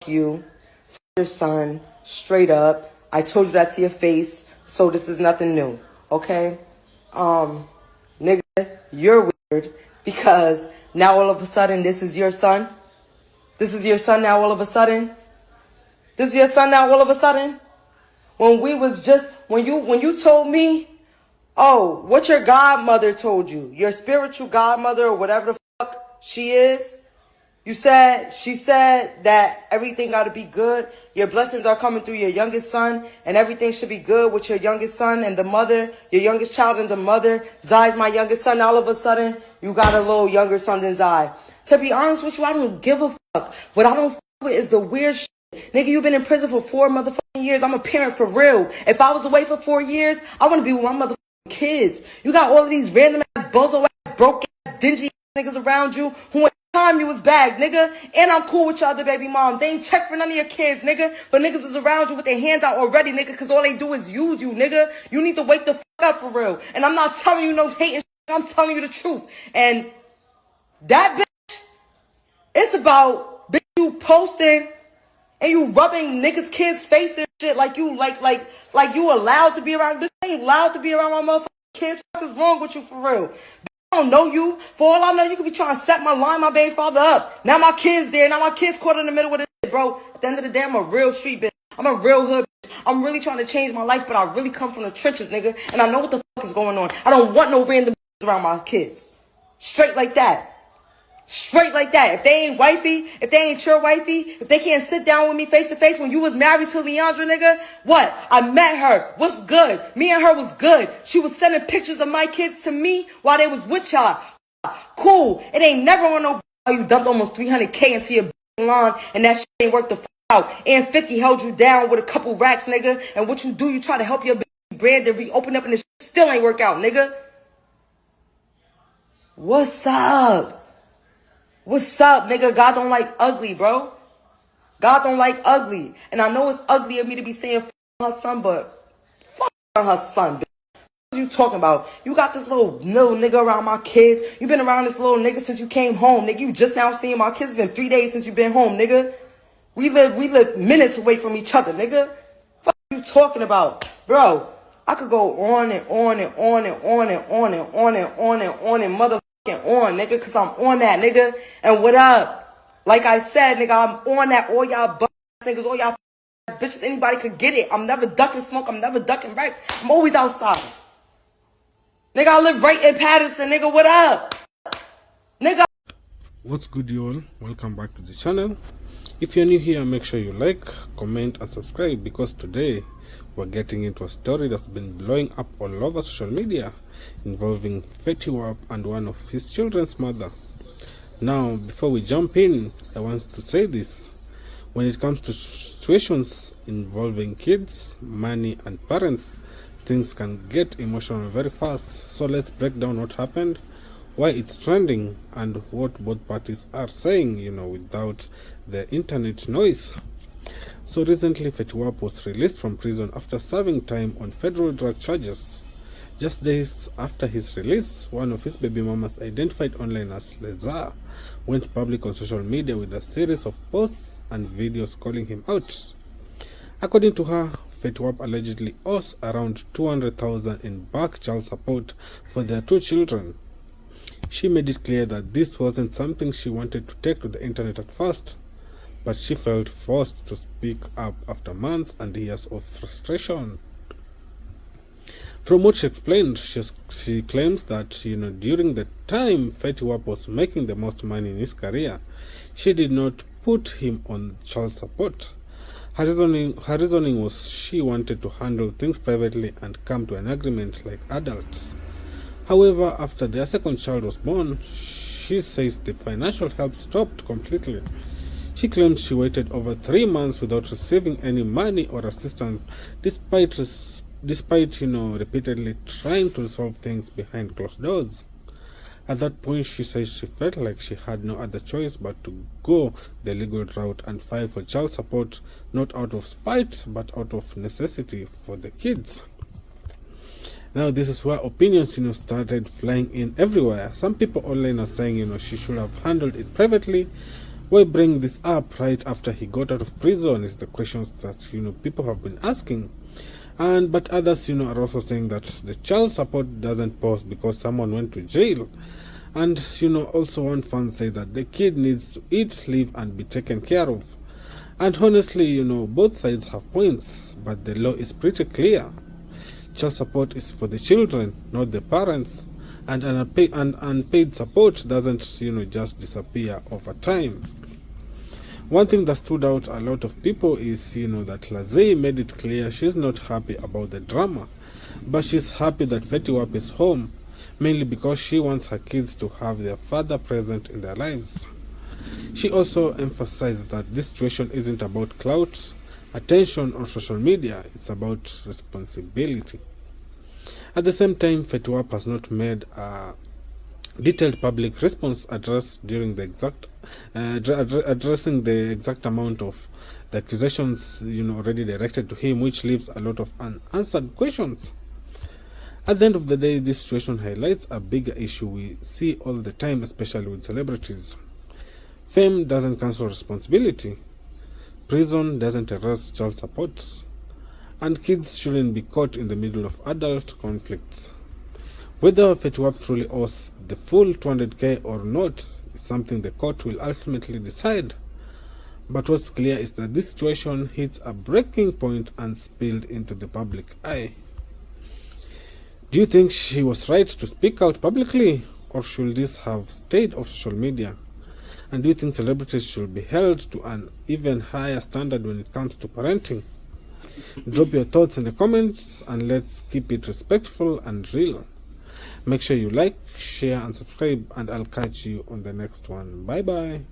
you, your son, straight up. I told you that to your face, so this is nothing new, okay? Nigga, you're weird because now all of a sudden this is your son. This is your son now all of a sudden. This is your son now all of a sudden. When you told me, oh, what your godmother told you, your spiritual godmother or whatever the fuck she is, she said that everything got to be good. Your blessings are coming through your youngest son, and everything should be good with your youngest son and the mother, your youngest child and the mother. Zai's my youngest son. All of a sudden, you got a little younger son than Zai. To be honest with you, I don't give a fuck. What I don't fuck with is the weird shit. Nigga, you've been in prison for 4 motherfucking years. I'm a parent for real. If I was away for 4 years, I want to be with my motherfucking kids. You got all of these random ass, bozo ass, broke ass, dingy niggas around you who time you was bagged, nigga, and I'm cool with your other baby mom. They ain't check for none of your kids, nigga, but niggas is around you with their hands out already, nigga, because all they do is use you, nigga. You need to wake the fuck up for real. And I'm not telling you no hating shit. I'm telling you the truth. And that bitch, it's about bitch you posting and you rubbing niggas' kids' face and shit like you like you allowed to be around. Bitch, I ain't allowed to be around my motherfucking kids. What is wrong with you for real? I don't know you. For all I know, you could be trying to set my baby father up. Now my kid's there. Now my kid's caught in the middle with this shit, bro. At the end of the day, I'm a real street bitch. I'm a real hood bitch. I'm really trying to change my life, but I really come from the trenches, nigga. And I know what the fuck is going on. I don't want no random around my kids. Straight like that. Straight like that. If they ain't wifey, if they ain't your wifey, if they can't sit down with me face to face when you was married to Leandra, nigga, what? I met her. What's good? Me and her was good. She was sending pictures of my kids to me while they was with y'all. Cool. It ain't never on no you dumped almost $300K into your lawn and that shit ain't worked the fuck out. And 50 held you down with a couple racks, nigga. And what you do, you try to help your brand to reopen up and the shit still ain't work out, nigga. What's up? What's up, nigga? God don't like ugly, bro. God don't like ugly. And I know it's ugly of me to be saying f her son, but fuck her son, bitch. What are you talking about? You got this little nigga around my kids. You been around this little nigga since you came home, nigga. You just now seeing my kids. It's been 3 days since you been home, nigga. We live minutes away from each other, nigga. Fuck you talking about? Bro, I could go on and on and on and on and on and on and on and on and mother on, nigga, cause I'm on that, nigga. And what up? Like I said, nigga, I'm on that. All y'all butt niggas, all y'all bitches, anybody could get it. I'm never ducking smoke. I'm never ducking wreck. I'm always outside. Nigga, I live right in Patterson, nigga. What up? Nigga. What's good, you all? Welcome back to the channel. If you're new here, make sure you like, comment, and subscribe, because today we're getting into a story that's been blowing up all over social media involving Fetty Wap and one of his children's mother. Now, before we jump in, I want to say this. When it comes to situations involving kids, money, and parents, things can get emotional very fast. So let's break down what happened, why it's trending, and what both parties are saying, without the internet noise. So recently, Fetty Wap was released from prison after serving time on federal drug charges. Just days after his release, one of his baby mamas, identified online as Leza, went public on social media with a series of posts and videos calling him out. According to her, Fetty Wap allegedly owes around $200,000 in back child support for their 2 children. She made it clear that this wasn't something she wanted to take to the internet at first, but she felt forced to speak up after months and years of frustration. From what she explained, she claims that, during the time Fetty Wap was making the most money in his career, she did not put him on child support. Her reasoning was she wanted to handle things privately and come to an agreement like adults. However, after their second child was born, she says the financial help stopped completely. She claims she waited over 3 months without receiving any money or assistance, despite repeatedly trying to resolve things behind closed doors. At that point, she says she felt like she had no other choice but to go the legal route and file for child support, not out of spite, but out of necessity for the kids. Now, this is where opinions, started flying in everywhere. Some people online are saying, she should have handled it privately, Why bring this up right after he got out of prison is the questions that people have been asking. But others are also saying that the child support doesn't pause because someone went to jail. And also one fan say that the kid needs to eat, live, and be taken care of. And honestly, both sides have points, but the law is pretty clear. Child support is for the children, not the parents. And unpaid support doesn't just disappear over time. One thing that stood out a lot of people is that Lazay made it clear she's not happy about the drama, but she's happy that Fetty Wap is home, mainly because she wants her kids to have their father present in their lives. She also emphasized that this situation isn't about clout, attention, or social media, it's about responsibility. At the same time, Fetty Wap has not made a detailed public response addressing the exact amount of the accusations already directed to him, which leaves a lot of unanswered questions. At the end of the day, this situation highlights a bigger issue we see all the time, especially with celebrities. Fame doesn't cancel responsibility. Prison doesn't erase child support. And kids shouldn't be caught in the middle of adult conflicts. Whether Fetty Wap truly owes the full 200k or not is something the court will ultimately decide. But what's clear is that this situation hits a breaking point and spilled into the public eye. Do you think she was right to speak out publicly, or should this have stayed off social media? And do you think celebrities should be held to an even higher standard when it comes to parenting? Drop your thoughts in the comments and let's keep it respectful and real. Make sure you like, share, and subscribe, and I'll catch you on the next one. Bye bye.